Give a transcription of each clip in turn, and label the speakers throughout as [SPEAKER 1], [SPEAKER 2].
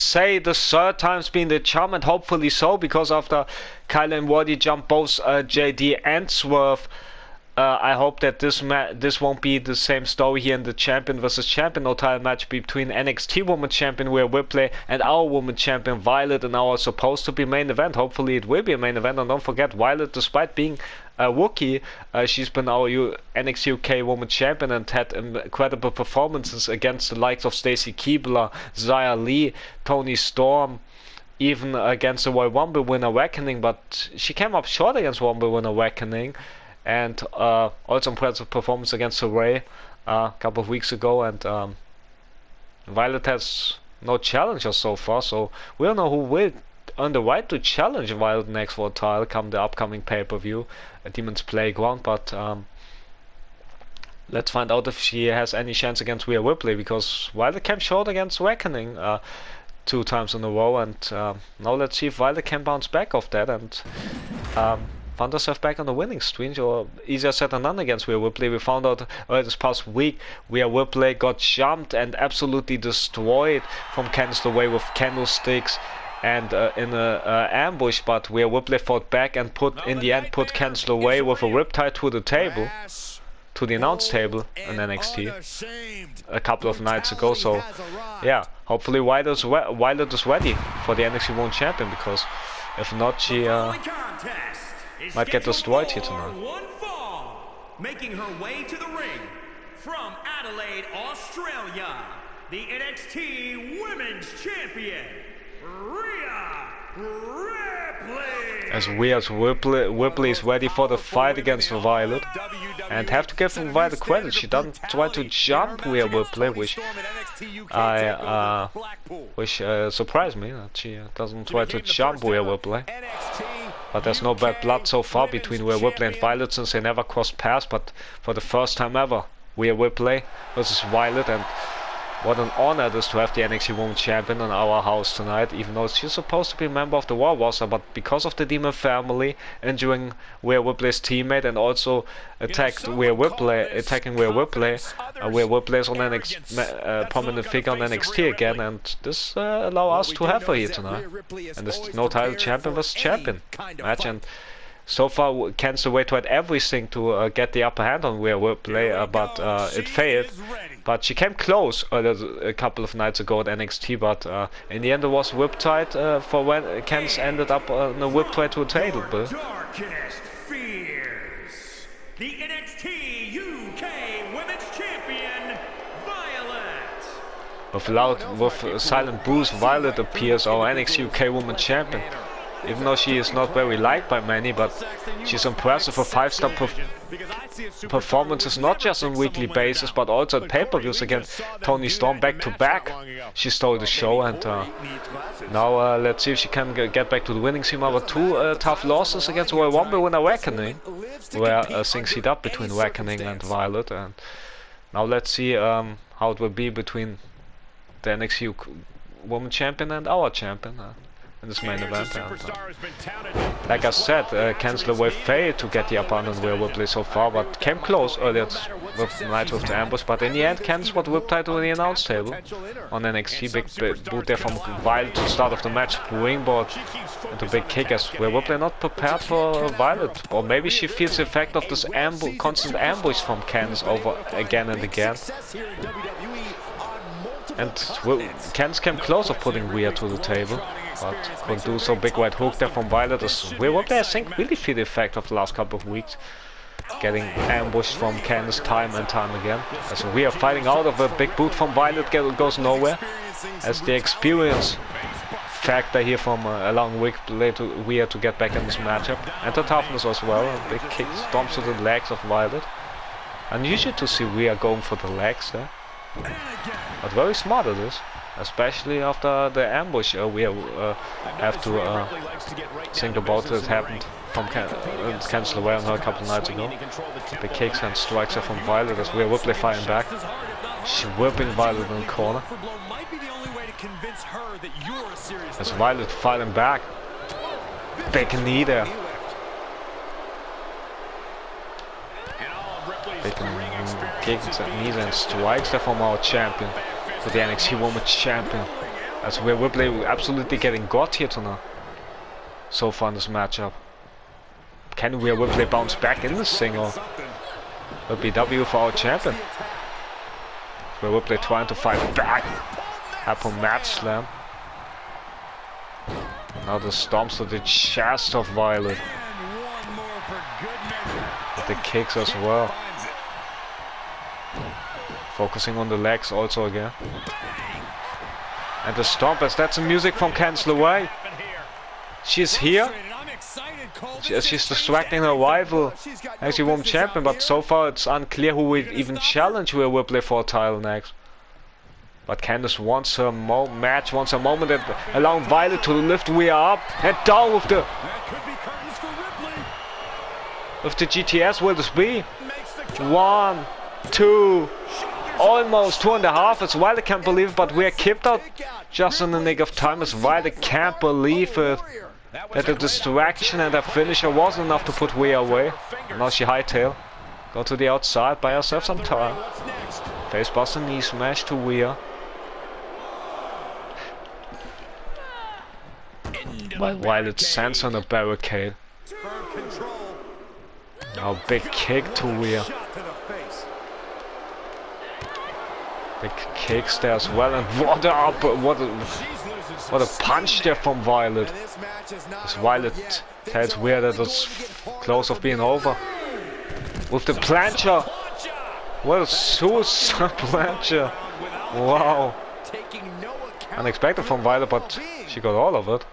[SPEAKER 1] say the third time's been the charm, and hopefully so, because after Kyla and Wardy jump both JD and Swerve, I hope that this won't be the same story here in the champion versus champion no title match between NXT Women's Champion Rhea Ripley and our Women's Champion Violet in our supposed to be main event. Hopefully it will be a main event, and don't forget, Violet, despite being a rookie, she's been our NXT UK Women's Champion and had incredible performances against the likes of Stacy Keibler, Xia Li, Toni Storm, even against the Royal Rumble winner Reckoning, but she came up short against Rumble winner Reckoning. And also impressive performance against Ray a couple of weeks ago, and Violet has no challengers so far, so we don't know who will earn the right to challenge Violet next for a title come the upcoming pay-per-view, Demon's Playground, but let's find out if she has any chance against Rhea Ripley, because Violet came short against Reckoning 2 times in a row, and now let's see if Violet can bounce back off that and found herself back on the winning streak, or easier said than done against Rhea Ripley. We found out this past week Rhea Ripley got jumped and absolutely destroyed from Candice LeRae with candlesticks and in a ambush, but Rhea Ripley fought back and in the end put Candice LeRae with a riptide to the table, to the announce table in NXT a couple of nights ago. So yeah, hopefully Violet is ready for the NXT Women's Champion, because if not, she might get destroyed here tonight.
[SPEAKER 2] Making her way to the ring from Adelaide, Australia, the NXT Women's Champion, Rhea Ripley.
[SPEAKER 1] As Ripley is ready for the fight against Violet, and have to give Violet credit. She doesn't try to jump Rhea Ripley, which surprised me that she doesn't try to jump Rhea Ripley. But there's no bad blood so far between Rhea Ripley and Violet, since they never crossed paths, but for the first time ever, Rhea Ripley versus Violet, and what an honor it is to have the NXT Women's Champion in our house tonight, even though she's supposed to be a member of the Raw roster, but because of the Demon family injuring Rhea Ripley's teammate and also attacking Rhea Ripley, Rhea Ripley is on prominent figure on NXT again, and this allows us to have her here tonight. And this no title champion versus champion match, and so far Candice LeRae tried everything to get the upper hand on Rhea Ripley, but it failed. But she came close a couple of nights ago at NXT, but in the end it was Riptide for when Candice ended up on a Riptide to a table.
[SPEAKER 2] Darkest fears. The NXT UK Women's Champion, Violet.
[SPEAKER 1] With silent boos, Violet appears, our NXT UK Women's Champion. Even though she is not very liked by many, but she's impressive for 5-star performances, not just on a weekly basis, but also at pay-per-views against Toni Storm back-to-back. She stole the show, and now let's see if she can get back to the winning team. But 2 tough losses against Royal Rumble winner Reckoning, where things heat up between Reckoning and Violet, and now let's see how it will be between the NXT Women's Champion and our champion in this main event. And, like I said, Candice LeRae failed to get the upper hand on Rhea Ripley so far, but came close earlier with the ambush. But in the end, Candice got whipped to the announce table on NXT. Big boot there from Violet to start of the match, springboard into big kick, as Rhea Ripley not prepared for Violet, or maybe she feels the effect of this constant ambush from Candice over again and again. And Candice came close of putting Rhea to the table, but couldn't do so. Big right hook there from Violet, as Rhea Ripley, I think, really feel the effect of the last couple of weeks, getting ambushed from Candice time and time again. As Rhea fighting out of a big boot from Violet goes nowhere, as the experience factor here from allowing Rhea to get back in this matchup, and the toughness as well. A big kick stomps to the legs of Violet. Unusual to see Rhea going for the legs there. But very smart it is, especially after the ambush we have to think about it happened from Candice LeRae on her a couple of nights ago. The kicks and strikes are from Violet, as Rhea Ripley fighting back. She's whipping Violet in the corner. As Violet fighting back. Big knee there. Big kicks and knees and strikes there from our champion, for the NXT Women's Champion, As Rhea Ripley absolutely getting got here tonight. So far in this matchup. Can Rhea Ripley bounce back in this thing, or will be W for our champion? Rhea Ripley trying to fight back. Apple match slam. Now the stomps to the chest of Violet. With the kicks as well. Focusing on the legs also again. And the stomp, as that's the music from Cancel Away. She's here. She's distracting her rival, actually Women's Champion, but so far it's unclear who will even challenge Rhea Ripley for a title next. But Candice wants her match, wants a moment, and allowing Violet to lift Rhea up and down with the GTS. Will this be 1, 2, almost 2.5? As Violet can't believe it, but Rhea kicked out just in the nick of time. As Violet can't believe it, that the distraction and her finisher wasn't enough to put Rhea away. And now she hightail, go to the outside, buy herself some time. Facebuster knee smash to Rhea. While Violet sends on a barricade. Now big kick to Rhea. Big kicks there as well, and what a punch there from Violet. As Violet tells Rhea that it's close of being over. With the plancher. What a suicide plancher. Wow. Unexpected from Violet, but she got all of it.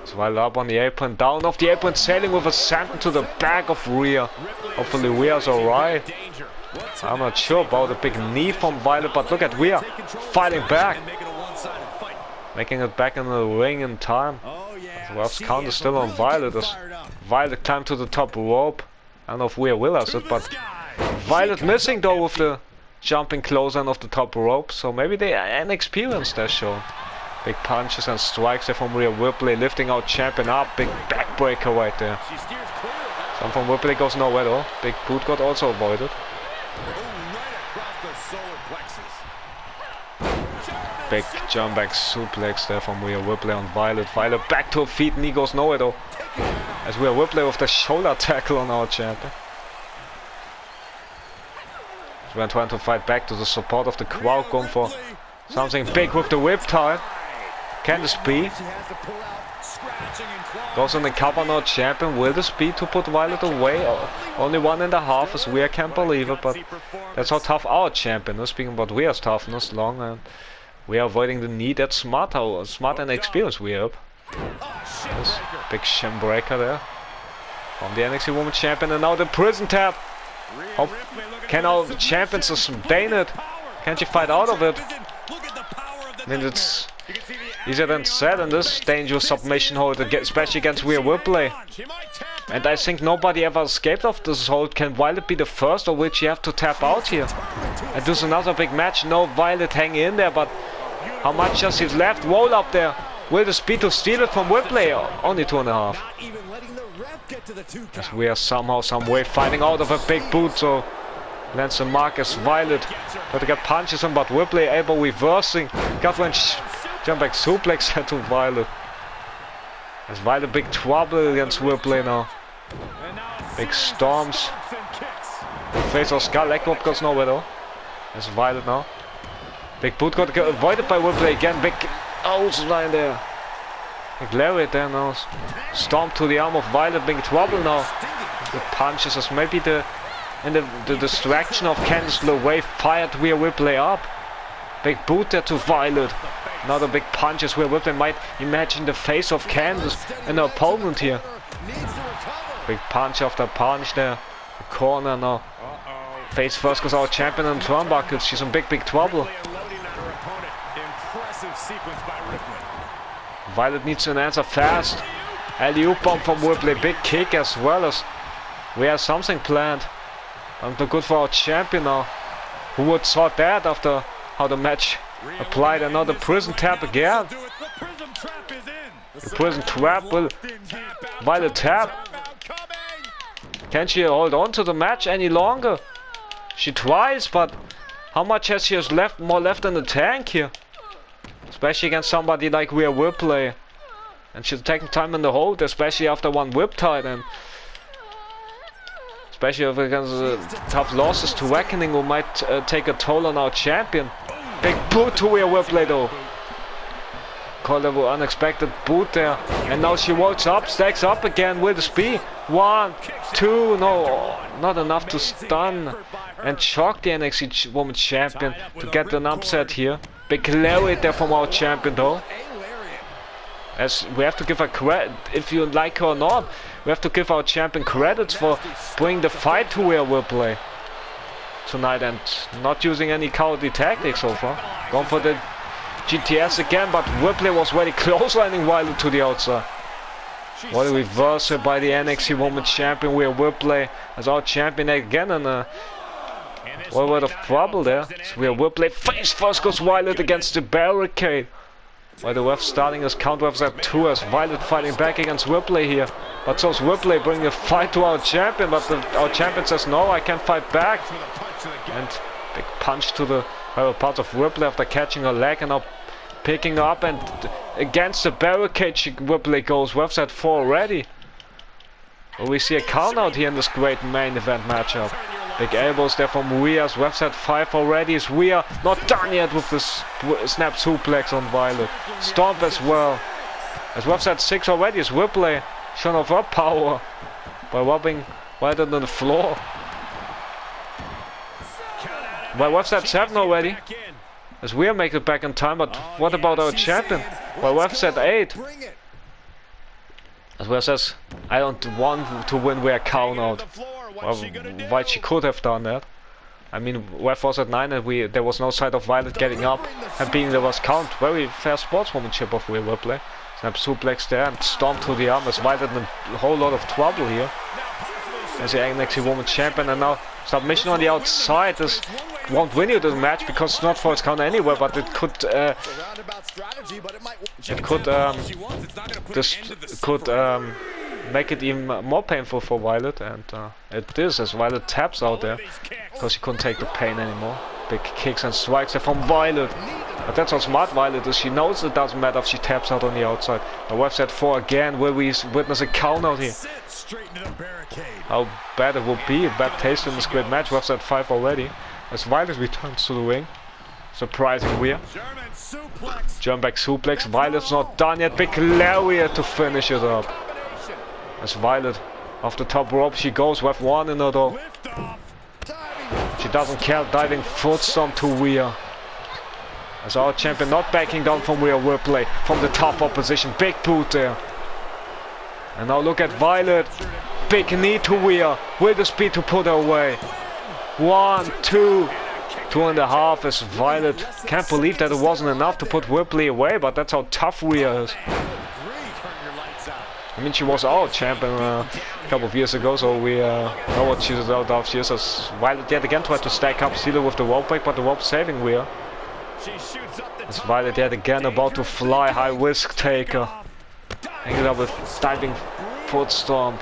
[SPEAKER 1] As Violet up on the apron, down off the apron, sailing with a senton to the back of Rhea. Hopefully Rhea's alright. I'm not sure about the big knee from Violet, but look at Rhea fighting back. Making it back in the ring in time. The ref's count is still on Violet as Violet climbed to the top rope. I don't know if Rhea will has it, but Violet missing though with the jumping clothesline of the top rope. So maybe they are inexperienced there, shown. Big punches and strikes there from Rhea Ripley, lifting our champion up. Big backbreaker right there. Some from Ripley goes nowhere though. Big boot got also avoided. Big jump back suplex there from Rhea Ripley on Violet. Violet back to her feet, knee goes nowhere though. As Rhea Ripley with the shoulder tackle on our champion. We're trying to fight back to the support of the crowd, going for something big with the whip tie. Can this be? Goes on the cover on our champion. Will this be to put Violet away? Only 1.5 as Rhea can't believe it, but that's how tough our champion is. Speaking about Rhea's toughness, long and we are avoiding the knee. That's smart, how smart and experienced we are. Yes, big shin breaker there from the NXT Women's Champion, and now the prison tap. Oh, can our champion sustain it? Can she fight out of it? I mean, it's easier than said in this dangerous submission hold, especially against Rhea Ripley. And I think nobody ever escaped off this hold. Can Violet be the first, or will she have to tap out here? And this is another big match. No, Violet hanging in there, but how much does he left? Roll up there. Will the speed to steal it from Ripley? Only 2.5. As we are somehow, some way fighting out of a big boot, so lands the mark as Violet. But to get punches in, but Ripley able reversing. Got one jump back suplex to Violet. As Violet big trouble against Ripley now. Big storms. Face of Skull, leg rope goes nowhere though. As Violet now. Big boot got avoided by Ripley again. Big line there. Big lariat there now. Stomp to the arm of Violet, big trouble now. The punches as maybe the distraction of Candice LeRae fired Rhea Ripley up. Big boot there to Violet. Another big punches where Ripley might imagine the face of Candice and her opponent here. Big punch after punch there. The corner now. Face first goes our champion in turnbuckles. She's in big trouble. Violet needs an answer fast. Alley-oop bomb from Ripley. Big kick as well as we have something planned. And good for our champion now. Who would thought that after how the match applied? Another prison tap again. The prison trap will Violet tap. Can she hold on to the match any longer? She tries, but how much has she left? More left in the tank here. especially against somebody like Rhea Ripley. And she's taking time in the hold, especially after one Riptide, and especially against tough losses to Reckoning, who might take a toll on our champion. Big boot to Rhea Ripley though. Called an unexpected boot there, and now she walks up, stacks up again. Will this be 1, 2? No, not enough to stun and shock the NXT Women's Champion to get an upset here. Big lariat there from our champion though. As we have to give her credit, if you like her or not, we have to give our champion credits for bringing the fight to Rhea Ripley tonight and not using any cowardly tactics so far. Going for the GTS again, but Ripley was very close, landing Violet to the outside. What a reversal by the NXT Women's Champion Rhea Ripley as our champion again, and a lot of trouble there. So Rhea Ripley face first goes Violet against the barricade. While the ref starting his count refs at 2 as Violet fighting back against Ripley here. But so's Ripley bringing a fight to our champion, but our champion says no, I can't fight back. And big punch to the part of Ripley after catching her leg, and now picking her up, and against the barricade Ripley goes. Refs at 4 already. Well, we see a count out here in this great main event matchup. Big elbows there from Rhea. Refs at 5 already. Is Rhea not done yet with this snap suplex on Violet? Stomp as well. As refs at 6 already. Is Ripley showing off her power by rubbing Violet on the floor. Well, refs at 7 already. As Rhea makes it back in time, but what about our champion? Well, refs at 8. As Rhea says, I don't want to win Rhea count out. Well, why she could have done that. I mean, ref was at 9 and there was no sight of Violet getting up and being the last count. Very fair sportswomanship of Rhea Ripley. Snap suplex there and stomp to the arm as Violet in a whole lot of trouble here. As the NXT Women's Champion, and now submission on the outside. This won't win you the match because it's not for its count anywhere, but it could make it even more painful for Violet, and it is, as Violet taps out there because she couldn't take the pain anymore. Big kicks and strikes there from Violet, but that's how smart Violet is. She knows it doesn't matter if she taps out on the outside. The ref's at 4 again. Will we witness a count out here? How bad it will be, a bad taste in this great match. Ref's at 5 already as Violet returns to the ring. Surprising Rhea. German back suplex. Violet's not done yet. Big lariat to finish it up. As Violet off the top rope she goes with 1 in her though. She doesn't care, diving foot stomp to Rhea. As our champion not backing down from Rhea Ripley from the top opposition. Big boot there. And now look at Violet. Big knee to Rhea. Will this be to put her away? 1, 2, 2.5 as Violet can't believe that it wasn't enough to put Ripley away, but that's how tough Rhea is. I mean, she was our champion a couple of years ago, so we know what she's about of. She is, as Violet yet again tried to stack up, steal her with the rope break, but the rope saving Rhea. As Violet yet again about to fly, high risk taker. Hanging up with diving foot stomp.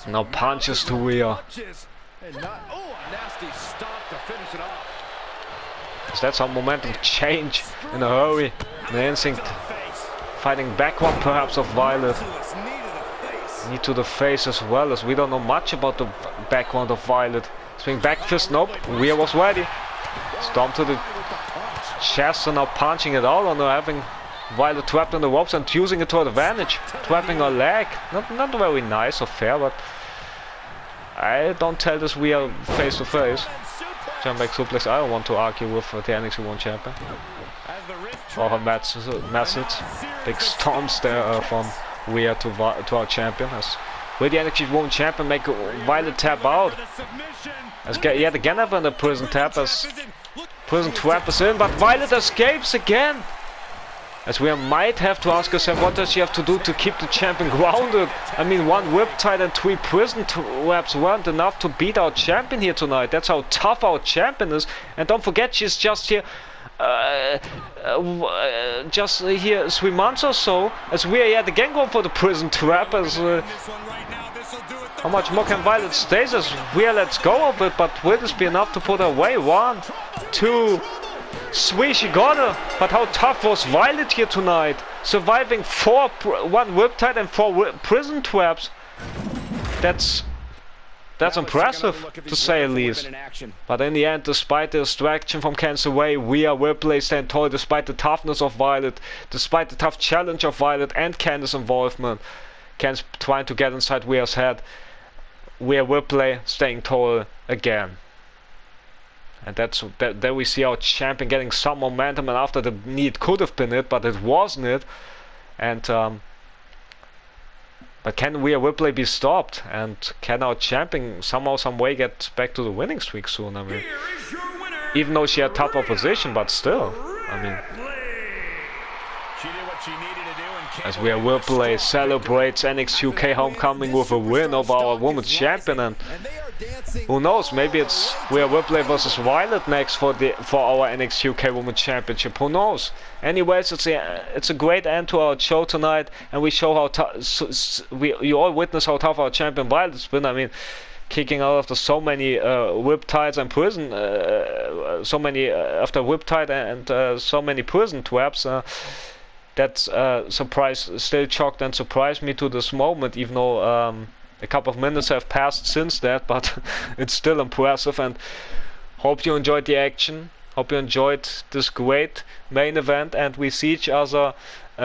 [SPEAKER 1] Now punches to Rhea. That's how momentum change in a hurry. The instinct fighting backward perhaps of Violet. Knee to the face as well, as we don't know much about the background of Violet. Swing back fist, nope. Rhea was ready. Stomp to the chest and now punching it out on her, having Violet trapped in the ropes and using it to her advantage. Trapping her leg. Not very nice or fair, but I don't tell this Rhea face to face. Jump back suplex, I don't want to argue with the NXT Women's Champion. Or her methods. Big stomps there from Rhea to our champion. As will the NXT Women's Champion make Violet tap out? As yet again having the prison tap, as prison trap is in, but Violet escapes again. As we might have to ask ourselves, what does she have to do to keep the champion grounded? I mean, 1 riptide and 3 prison traps weren't enough to beat our champion here tonight. That's how tough our champion is. And don't forget, she's just here, just here 3 months or so. As we are yet again going for the prison trap. As how much more can Violet stay? As we are, let's go of it. But will this be enough to put her away? 1, 2. Sweet, she got her. But how tough was Violet here tonight? Surviving 1 Riptide and 4 prison traps. That's impressive, to say the least. But in the end, despite the distraction from Cancer Way, Rhea Ripley stand tall despite the toughness of Violet, despite the tough challenge of Violet and Candice's involvement. Candice trying to get inside Rhea's head. Rhea Ripley staying tall again. And there we see our champion getting some momentum, and after the knee it could have been it, but it wasn't it. And but can Rhea Ripley be stopped? And can our champion somehow, some way get back to the winning streak soon? I mean, even though she had tough opposition, but still, I mean, as Rhea Ripley celebrates NXT UK homecoming with a win over our women's champion, and who knows, maybe it's Rhea Ripley versus Violet next for our NXT UK Women's Championship. Who knows? Anyways, it's a great end to our show tonight, and we show how you all witness how tough our champion Violet's been. I mean, kicking out after so many Riptides and prison, so many after Riptide and so many prison traps. That still shocked and surprised me to this moment, even though a couple of minutes have passed since that, but it's still impressive. And hope you enjoyed the action, hope you enjoyed this great main event, and we see each other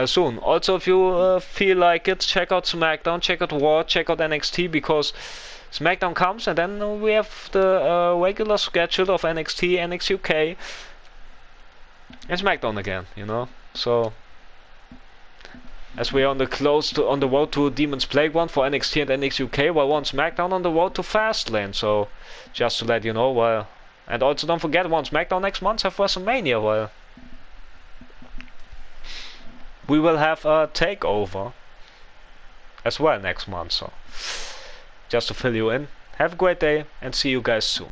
[SPEAKER 1] soon. Also, if you feel like it, check out SmackDown, check out Raw, check out NXT, because SmackDown comes and then we have the regular schedule of NXT, NXT UK and SmackDown again, you know. So as we are on the road to Demon's Playground for NXT and NXT UK, while on SmackDown on the road to Fastlane. So just to let you know, and also don't forget, on SmackDown next month have WrestleMania. We will have a takeover as well next month. So just to fill you in, have a great day and see you guys soon.